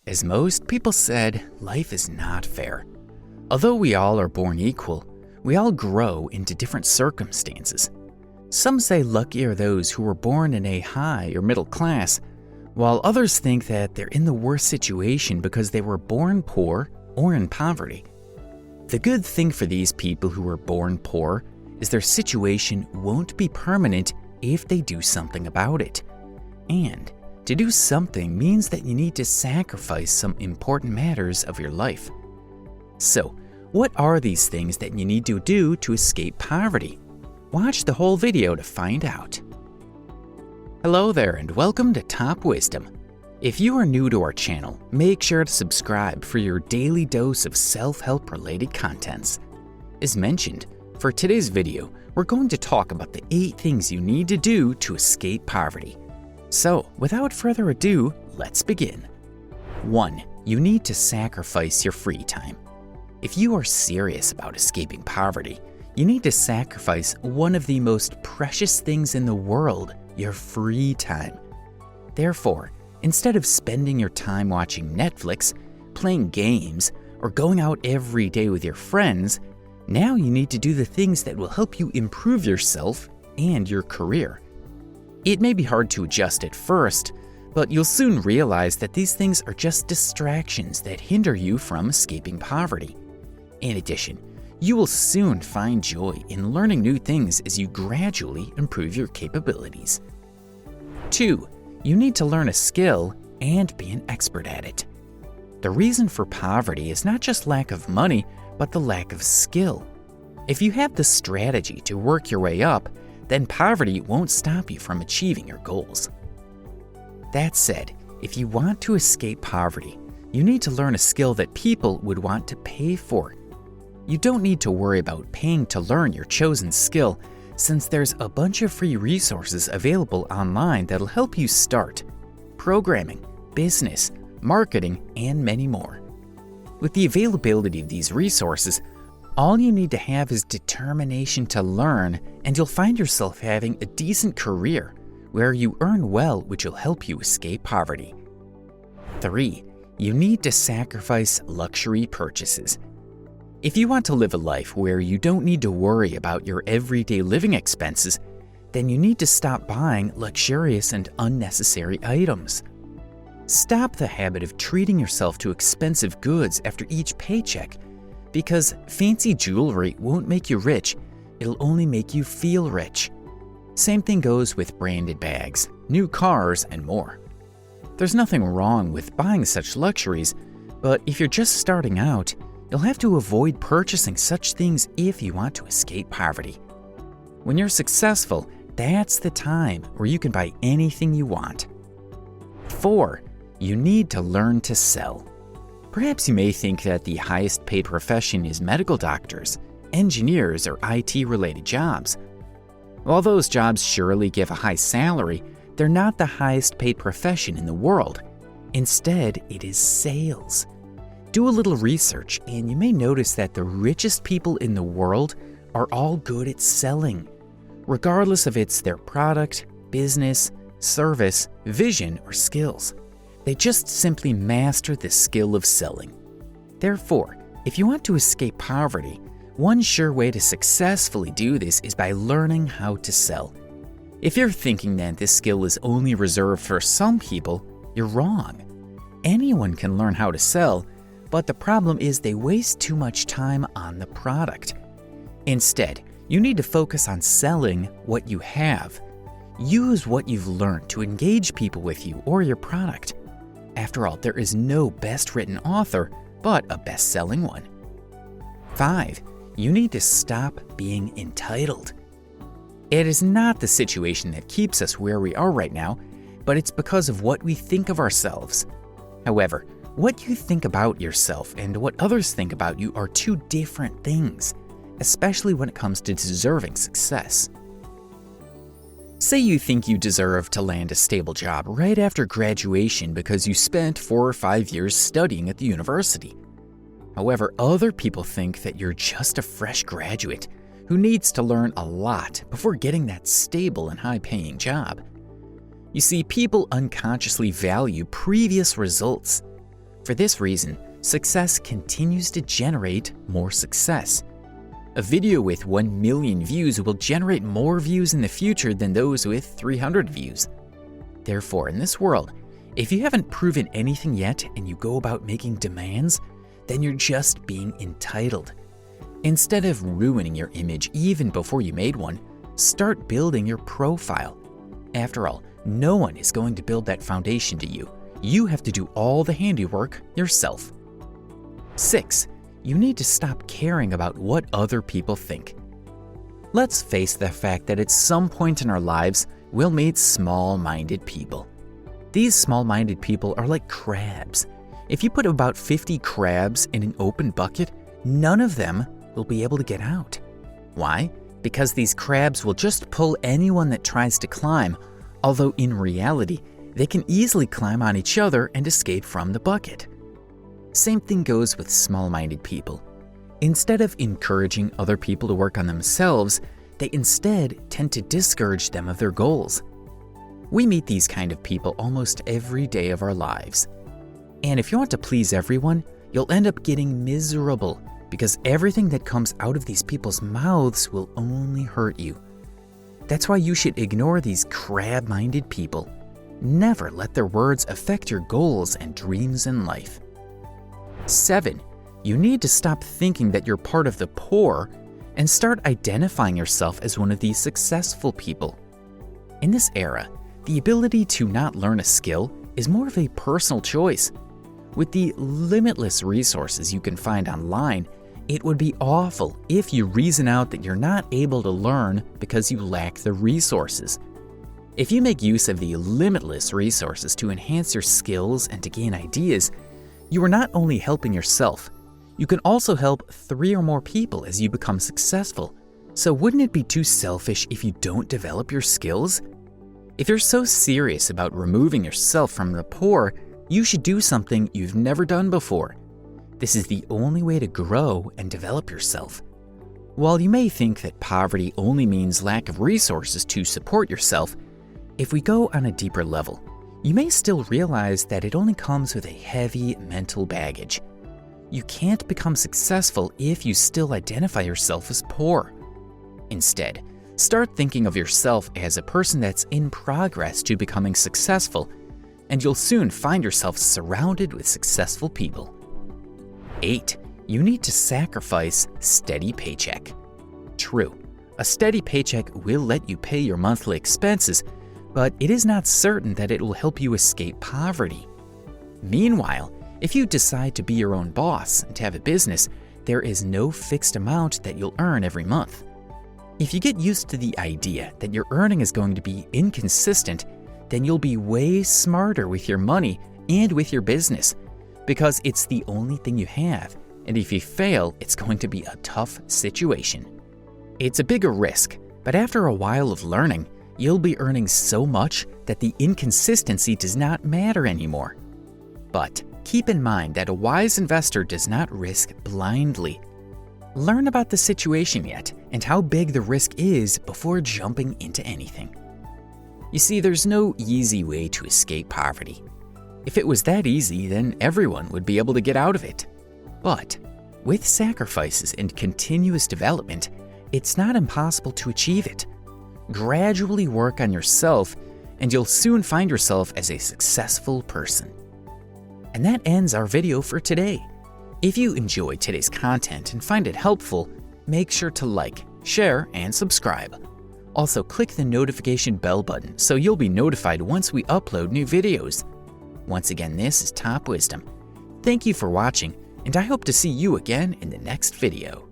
As most people said, life is not fair. Although we all are born equal, we all grow into different circumstances. Some say lucky are those who were born in a high or middle class, while others think that they're in the worst situation because they were born poor or in poverty. The good thing for these people who were born poor is their situation won't be permanent if they do something about it. And to do something means that you need to sacrifice some important matters of your life. So, what are these things that you need to do to escape poverty? Watch the whole video to find out. Hello there and welcome to Top Wisdom. If you are new to our channel, make sure to subscribe for your daily dose of self-help related contents. As mentioned, for today's video, we're going to talk about the 8 things you need to do to escape poverty. So, without further ado, let's begin. 1. You need to sacrifice your free time. If you are serious about escaping poverty, you need to sacrifice one of the most precious things in the world, your free time. Therefore, instead of spending your time watching Netflix, playing games, or going out every day with your friends, now you need to do the things that will help you improve yourself and your career. It may be hard to adjust at first, but you'll soon realize that these things are just distractions that hinder you from escaping poverty. In addition, you will soon find joy in learning new things as you gradually improve your capabilities. 2. You need to learn a skill and be an expert at it. The reason for poverty is not just lack of money, but the lack of skill. If you have the strategy to work your way up, then poverty won't stop you from achieving your goals. That said, if you want to escape poverty, you need to learn a skill that people would want to pay for. You don't need to worry about paying to learn your chosen skill, since there's a bunch of free resources available online that'll help you start programming, business, marketing, and many more. With the availability of these resources, all you need to have is determination to learn, and you'll find yourself having a decent career where you earn well, which will help you escape poverty. 3. You need to sacrifice luxury purchases. If you want to live a life where you don't need to worry about your everyday living expenses, then you need to stop buying luxurious and unnecessary items. Stop the habit of treating yourself to expensive goods after each paycheck, because fancy jewelry won't make you rich, it'll only make you feel rich. Same thing goes with branded bags, new cars, and more. There's nothing wrong with buying such luxuries, but if you're just starting out, you'll have to avoid purchasing such things if you want to escape poverty. When you're successful, that's the time where you can buy anything you want. 4. You need to learn to sell. Perhaps you may think that the highest paid profession is medical doctors, engineers, or IT-related jobs. While those jobs surely give a high salary, they're not the highest paid profession in the world. Instead, it is sales. Do a little research, and you may notice that the richest people in the world are all good at selling, regardless if it's their product, business, service, vision, or skills. They just simply master the skill of selling. Therefore, if you want to escape poverty, one sure way to successfully do this is by learning how to sell. If you're thinking that this skill is only reserved for some people, you're wrong. Anyone can learn how to sell, but the problem is they waste too much time on the product. Instead, you need to focus on selling what you have. Use what you've learned to engage people with you or your product. After all, there is no best written author, but a best-selling one. 5. You need to stop being entitled. It is not the situation that keeps us where we are right now, but it's because of what we think of ourselves. However, what you think about yourself and what others think about you are two different things, especially when it comes to deserving success. Say you think you deserve to land a stable job right after graduation because you spent 4 or 5 years studying at the university. However, other people think that you're just a fresh graduate who needs to learn a lot before getting that stable and high-paying job. You see, people unconsciously value previous results. For this reason, success continues to generate more success. A video with 1 million views will generate more views in the future than those with 300 views. Therefore, in this world, if you haven't proven anything yet and you go about making demands, then you're just being entitled. Instead of ruining your image even before you made one, start building your profile. After all, no one is going to build that foundation to you. You have to do all the handiwork yourself. 6. You need to stop caring about what other people think. Let's face the fact that at some point in our lives, we'll meet small-minded people. These small-minded people are like crabs. If you put about 50 crabs in an open bucket, none of them will be able to get out. Why? Because these crabs will just pull anyone that tries to climb, although in reality, they can easily climb on each other and escape from the bucket. Same thing goes with small-minded people. Instead of encouraging other people to work on themselves, they instead tend to discourage them of their goals. We meet these kind of people almost every day of our lives. And if you want to please everyone, you'll end up getting miserable because everything that comes out of these people's mouths will only hurt you. That's why you should ignore these crab-minded people. Never let their words affect your goals and dreams in life. 7. You need to stop thinking that you're part of the poor and start identifying yourself as one of these successful people. In this era, the ability to not learn a skill is more of a personal choice. With the limitless resources you can find online, it would be awful if you reason out that you're not able to learn because you lack the resources. If you make use of the limitless resources to enhance your skills and to gain ideas, you are not only helping yourself, you can also help 3 or more people as you become successful. So wouldn't it be too selfish if you don't develop your skills? If you're so serious about removing yourself from the poor, you should do something you've never done before. This is the only way to grow and develop yourself. While you may think that poverty only means lack of resources to support yourself, if we go on a deeper level, you may still realize that it only comes with a heavy mental baggage. You can't become successful if you still identify yourself as poor. Instead, start thinking of yourself as a person that's in progress to becoming successful, and you'll soon find yourself surrounded with successful people. 8. You need to sacrifice steady paycheck. True, a steady paycheck will let you pay your monthly expenses, but it is not certain that it will help you escape poverty. Meanwhile, if you decide to be your own boss and to have a business, there is no fixed amount that you'll earn every month. If you get used to the idea that your earning is going to be inconsistent, then you'll be way smarter with your money and with your business, because it's the only thing you have, and if you fail, it's going to be a tough situation. It's a bigger risk, but after a while of learning, you'll be earning so much that the inconsistency does not matter anymore. But keep in mind that a wise investor does not risk blindly. Learn about the situation yet and how big the risk is before jumping into anything. You see, there's no easy way to escape poverty. If it was that easy, then everyone would be able to get out of it. But with sacrifices and continuous development, it's not impossible to achieve it. Gradually work on yourself, and you'll soon find yourself as a successful person. And that ends our video for today. If you enjoyed today's content and find it helpful, make sure to like, share, and subscribe. Also, click the notification bell button so you'll be notified once we upload new videos. Once again, this is Top Wisdom. Thank you for watching, and I hope to see you again in the next video.